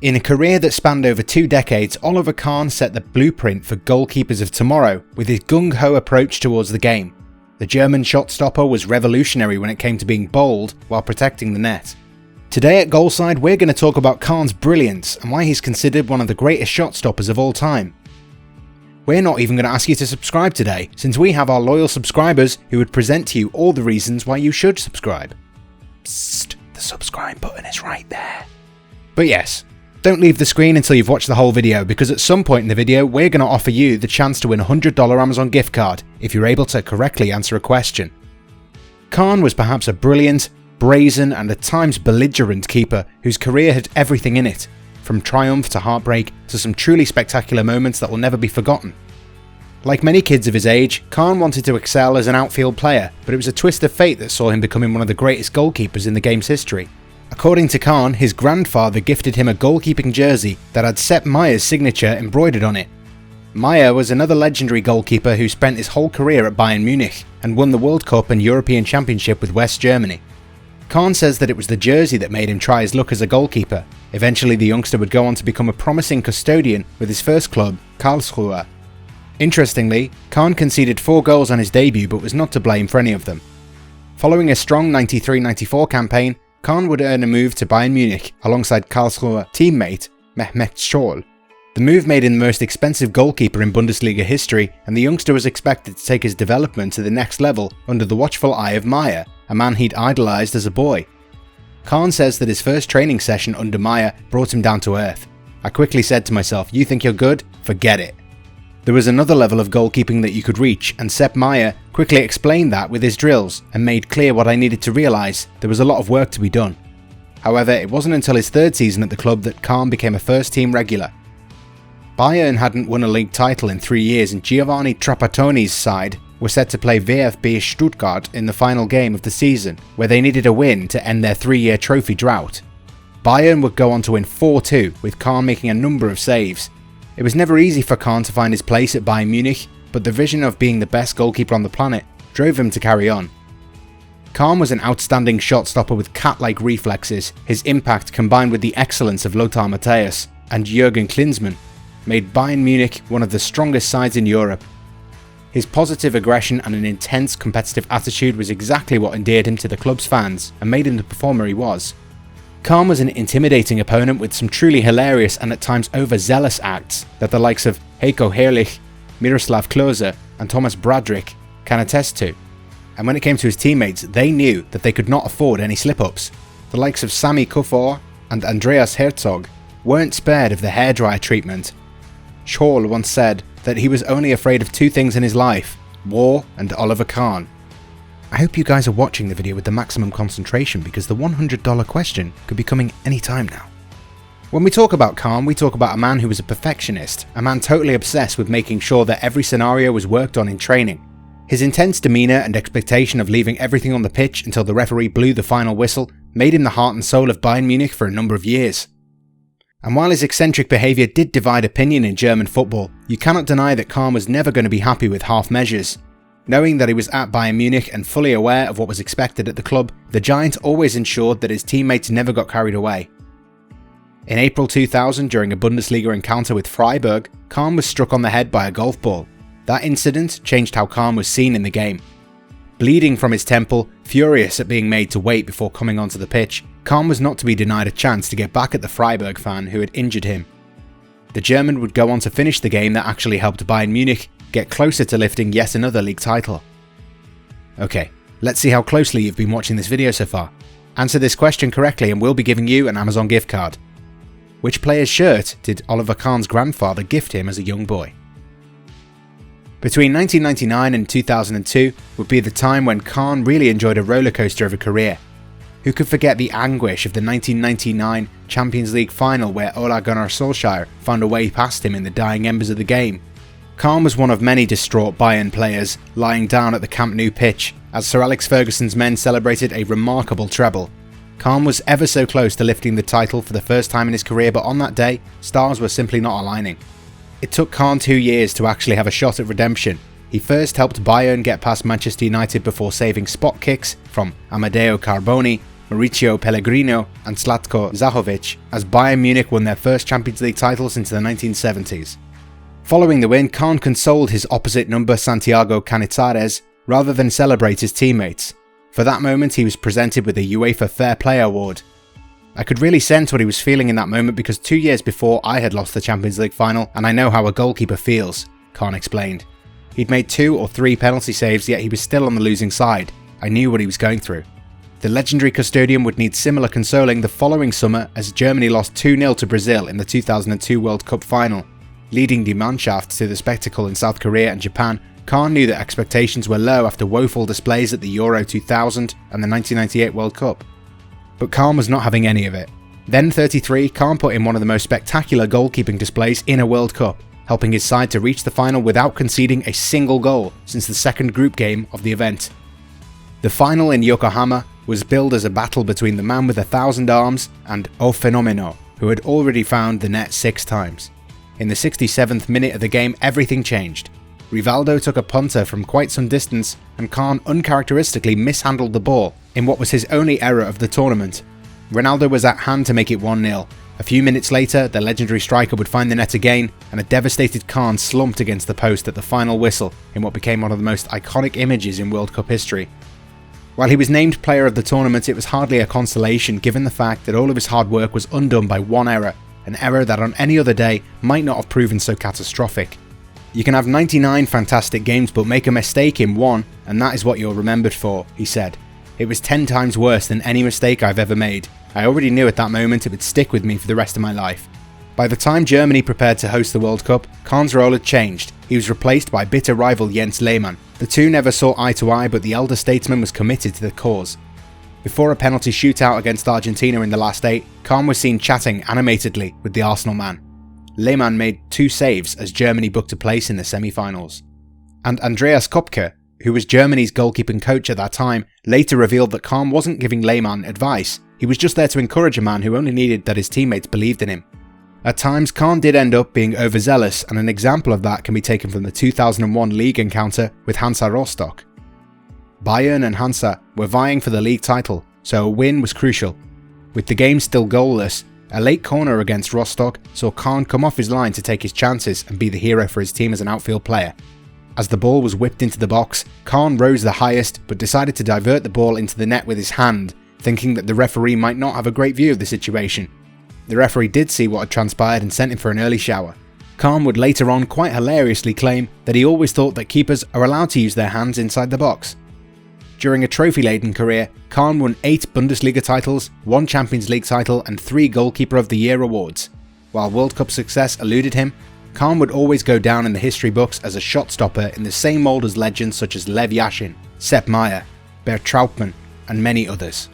In a career that spanned over 2 decades, Oliver Kahn set the blueprint for goalkeepers of tomorrow with his gung-ho approach towards the game. The German shot stopper was revolutionary when it came to being bold while protecting the net. Today at GoalSide, we're going to talk about Kahn's brilliance and why he's considered one of the greatest shot stoppers of all time. We're not even going to ask you to subscribe today, since we have our loyal subscribers who would present to you all the reasons why you should subscribe. Psst, the subscribe button is right there. But yes, don't leave the screen until you've watched the whole video, because at some point in the video we're going to offer you the chance to win a $100 Amazon gift card if you're able to correctly answer a question. Kahn was perhaps a brilliant, brazen and at times belligerent keeper whose career had everything in it, from triumph to heartbreak to some truly spectacular moments that will never be forgotten. Like many kids of his age, Kahn wanted to excel as an outfield player, but it was a twist of fate that saw him becoming one of the greatest goalkeepers in the game's history. According to Kahn, his grandfather gifted him a goalkeeping jersey that had Sepp Maier's signature embroidered on it. Maier was another legendary goalkeeper who spent his whole career at Bayern Munich and won the World Cup and European Championship with West Germany. Kahn says that it was the jersey that made him try his luck as a goalkeeper. Eventually the youngster would go on to become a promising custodian with his first club, Karlsruhe. Interestingly, Kahn conceded 4 goals on his debut but was not to blame for any of them. Following a strong 93-94 campaign, Kahn would earn a move to Bayern Munich alongside Karlsruhe teammate Mehmet Scholl. The move made him the most expensive goalkeeper in Bundesliga history, and the youngster was expected to take his development to the next level under the watchful eye of Maier, a man he'd idolised as a boy. Kahn says that his first training session under Maier brought him down to earth. I quickly said to myself, you think you're good? Forget it. There was another level of goalkeeping that you could reach, and Sepp Maier quickly explained that with his drills and made clear what I needed to realise: there was a lot of work to be done. However, it wasn't until his 3rd season at the club that Kahn became a first-team regular. Bayern hadn't won a league title in 3 years, and Giovanni Trapattoni's side were set to play VfB Stuttgart in the final game of the season, where they needed a win to end their 3-year trophy drought. Bayern would go on to win 4-2, with Kahn making a number of saves. It was never easy for Kahn to find his place at Bayern Munich, but the vision of being the best goalkeeper on the planet drove him to carry on. Kahn was an outstanding shot stopper with cat-like reflexes. His impact, combined with the excellence of Lothar Matthäus and Jürgen Klinsmann, made Bayern Munich one of the strongest sides in Europe. His positive aggression and an intense competitive attitude was exactly what endeared him to the club's fans and made him the performer he was. Kahn was an intimidating opponent with some truly hilarious and at times overzealous acts that the likes of Heiko Herrlich, Miroslav Klose and Thomas Bradrick can attest to. And when it came to his teammates, they knew that they could not afford any slip-ups. The likes of Sami Kufor and Andreas Herzog weren't spared of the hairdryer treatment. Scholl once said that he was only afraid of 2 things in his life: war and Oliver Kahn. I hope you guys are watching the video with the maximum concentration, because the $100 question could be coming any time now. When we talk about Kahn, we talk about a man who was a perfectionist, a man totally obsessed with making sure that every scenario was worked on in training. His intense demeanour and expectation of leaving everything on the pitch until the referee blew the final whistle made him the heart and soul of Bayern Munich for a number of years. And while his eccentric behaviour did divide opinion in German football, you cannot deny that Kahn was never going to be happy with half measures. Knowing that he was at Bayern Munich and fully aware of what was expected at the club, the Giant always ensured that his teammates never got carried away. In April 2000, during a Bundesliga encounter with Freiburg, Kahn was struck on the head by a golf ball. That incident changed how Kahn was seen in the game. Bleeding from his temple, furious at being made to wait before coming onto the pitch, Kahn was not to be denied a chance to get back at the Freiburg fan who had injured him. The German would go on to finish the game that actually helped Bayern Munich get closer to lifting yet another league title. Okay, let's see how closely you've been watching this video so far. Answer this question correctly and we'll be giving you an Amazon gift card. Which player's shirt did Oliver Kahn's grandfather gift him as a young boy? Between 1999 and 2002 would be the time when Kahn really enjoyed a rollercoaster of a career. Who could forget the anguish of the 1999 Champions League final where Ole Gunnar Solskjaer found a way past him in the dying embers of the game? Kahn was one of many distraught Bayern players lying down at the Camp Nou pitch as Sir Alex Ferguson's men celebrated a remarkable treble. Kahn was ever so close to lifting the title for the first time in his career, but on that day, stars were simply not aligning. It took Kahn 2 years to actually have a shot at redemption. He first helped Bayern get past Manchester United before saving spot kicks from Amadeo Carboni, Mauricio Pellegrino and Zlatko Zahovic as Bayern Munich won their first Champions League title since the 1970s. Following the win, Kahn consoled his opposite number Santiago Canizares rather than celebrate his teammates. For that moment, he was presented with the UEFA Fair Play Award. I could really sense what he was feeling in that moment because 2 years before I had lost the Champions League final and I know how a goalkeeper feels, Kahn explained. He'd made 2 or 3 penalty saves, yet he was still on the losing side. I knew what he was going through. The legendary custodian would need similar consoling the following summer as Germany lost 2-0 to Brazil in the 2002 World Cup final. Leading die Mannschaft to the spectacle in South Korea and Japan, Kahn knew that expectations were low after woeful displays at the Euro 2000 and the 1998 World Cup. But Kahn was not having any of it. Then 33, Kahn put in one of the most spectacular goalkeeping displays in a World Cup, helping his side to reach the final without conceding a single goal since the second group game of the event. The final in Yokohama was billed as a battle between the man with 1,000 arms and O Fenomeno, who had already found the net 6 times. In the 67th minute of the game, everything changed. Rivaldo took a punter from quite some distance and Kahn uncharacteristically mishandled the ball in what was his only error of the tournament. Ronaldo was at hand to make it 1-0. A few minutes later, the legendary striker would find the net again and a devastated Kahn slumped against the post at the final whistle in what became one of the most iconic images in World Cup history. While he was named player of the tournament, it was hardly a consolation given the fact that all of his hard work was undone by one error, an error that on any other day might not have proven so catastrophic. You can have 99 fantastic games but make a mistake in one, and that is what you're remembered for, he said. It was 10 times worse than any mistake I've ever made. I already knew at that moment it would stick with me for the rest of my life. By the time Germany prepared to host the World Cup, Kahn's role had changed. He was replaced by bitter rival Jens Lehmann. The two never saw eye to eye, but the elder statesman was committed to the cause. Before a penalty shootout against Argentina in the last 8, Kahn was seen chatting animatedly with the Arsenal man. Lehmann made 2 saves as Germany booked a place in the semi-finals. And Andreas Kopke, who was Germany's goalkeeping coach at that time, later revealed that Kahn wasn't giving Lehmann advice. He was just there to encourage a man who only needed that his teammates believed in him. At times, Kahn did end up being overzealous, and an example of that can be taken from the 2001 league encounter with Hansa Rostock. Bayern and Hansa were vying for the league title, so a win was crucial. With the game still goalless, a late corner against Rostock saw Kahn come off his line to take his chances and be the hero for his team as an outfield player. As the ball was whipped into the box, Kahn rose the highest but decided to divert the ball into the net with his hand, thinking that the referee might not have a great view of the situation. The referee did see what had transpired and sent him for an early shower. Kahn would later on quite hilariously claim that he always thought that keepers are allowed to use their hands inside the box. During a trophy-laden career, Kahn won 8 Bundesliga titles, 1 Champions League title and 3 Goalkeeper of the Year awards. While World Cup success eluded him, Kahn would always go down in the history books as a shot stopper in the same mould as legends such as Lev Yashin, Sepp Maier, Bert Trautmann and many others.